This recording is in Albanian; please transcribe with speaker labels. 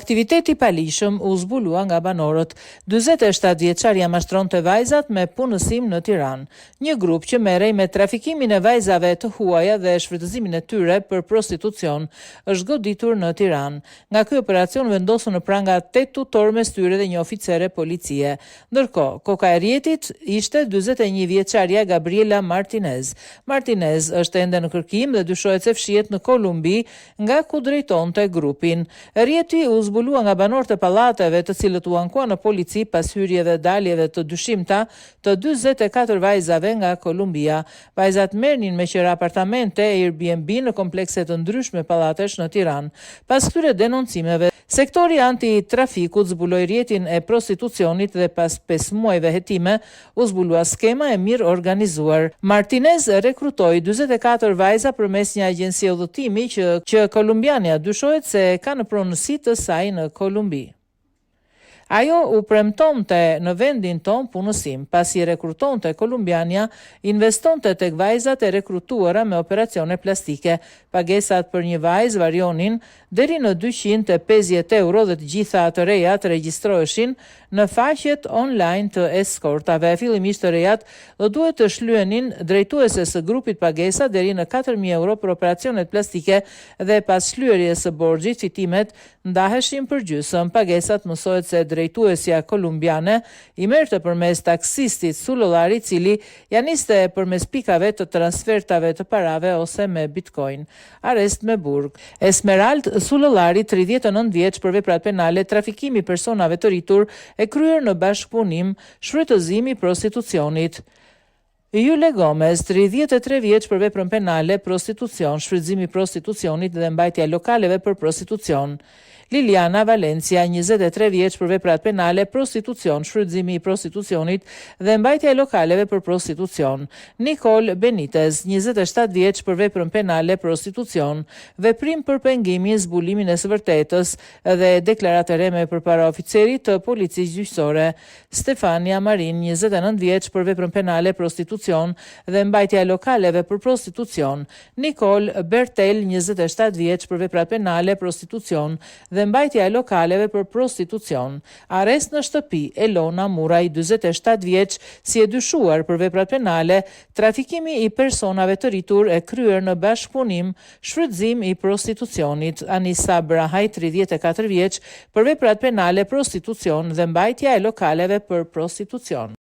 Speaker 1: Aktiviteti palishëm u zbulua nga banorët. 47 vjeçaria mashtronte vajzat me punësim në Tiranë. Një grup që merrej me trafikimin e vajzave të huaja dhe shfrytëzimin e tyre për prostitucion është goditur në Tiranë. Nga ky operacion vendosën në pranga 8 tutor mes tyre dhe një oficere policie. Ndërkohë, koka e rjetit ishte 41 vjeçaria Gabriela Martinez. Martinez është ende në kërkim dhe dyshohet se fshihet në Kolumbi, nga ku drejtonte grupin. Rjeti u zbulua nga banorët e pallateve, të cilët u ankuan në polici pas hyrjeve daljeve të dyshimta të 44 vajzave nga Kolumbia. Vajzat merrnin me qira apartamente e Airbnb në komplekse të ndryshme pallatesh në Tiranë. Pas këtyre denoncimeve, sektori antitrafikut zbuloi rjetin e prostitucionit dhe pas 5 muajve hetime u zbulua skema e mirë organizuar. Martinez rekrutoi 44 vajza përmes një agjencie udhëtimi që kolumbiania dyshohet se ka në pronësi të saj në Kolumbi. Ajo u premtonte në vendin ton punësim, pasi rekrutonte kolumbiania, investonte tek vajzat e rekrutuara me operacione plastike. Pagesat për një vajzë varionin deri në 250 euro dhe të gjitha të rejat regjistroheshin në faqet online të eskortave. Fillimisht të rejat do duhet të shlyenin drejtueses së grupit pagesa deri në 4.000 euro për operacionet plastike dhe pas shlyerjes së borxhit fitimet ndaheshin përgjysëm. Pagesat mësohet se drejtuesja kolumbiane i merrte përmes taksistit Sullolari, i cili ja niste përmes pikave të transfertave të parave ose me Bitcoin. Arrest me burg. Esmerald Sullolari, 39 vjeç, për veprat penale, trafikimi personave të rritur, e kryer në bashkëpunim, shfrytëzimi i prostitucionit. Yule Gomez, 33 vjeç, për veprën penale, prostitucion, shfrytëzimi i prostitucionit dhe mbajtja lokaleve për prostitucion. Liliana Valencia, 23 vjeç, për veprat penale, prostitucion, shfrytëzimi i prostitucionit dhe mbajtja e lokaleve për prostitucion. Nicole Benitez, 27 vjeç, për veprën penale, prostitucion, veprim për pengimin, zbulimin e së vërtetës dhe deklaratë reme përpara oficerit të policisë gjyqësore. Stefania Marin, 29 vjeç, për veprën penale, prostitucion dhe mbajtja e lokaleve për prostitucion. Nicole Bertel, 27 vjeç, për veprat penale, prostitucion dhe mbajtja e lokaleve për prostitucion. Arrest në shtëpi Elona Muraj, 47 vjeç, si e dyshuar për veprat penale, trafikimi i personave të rritur e kryer në bashkëpunim, shfrytëzim i prostitucionit. Anisa Brahaj, 34 vjeç, për veprat penale, prostitucion dhe mbajtja e lokaleve për prostitucion.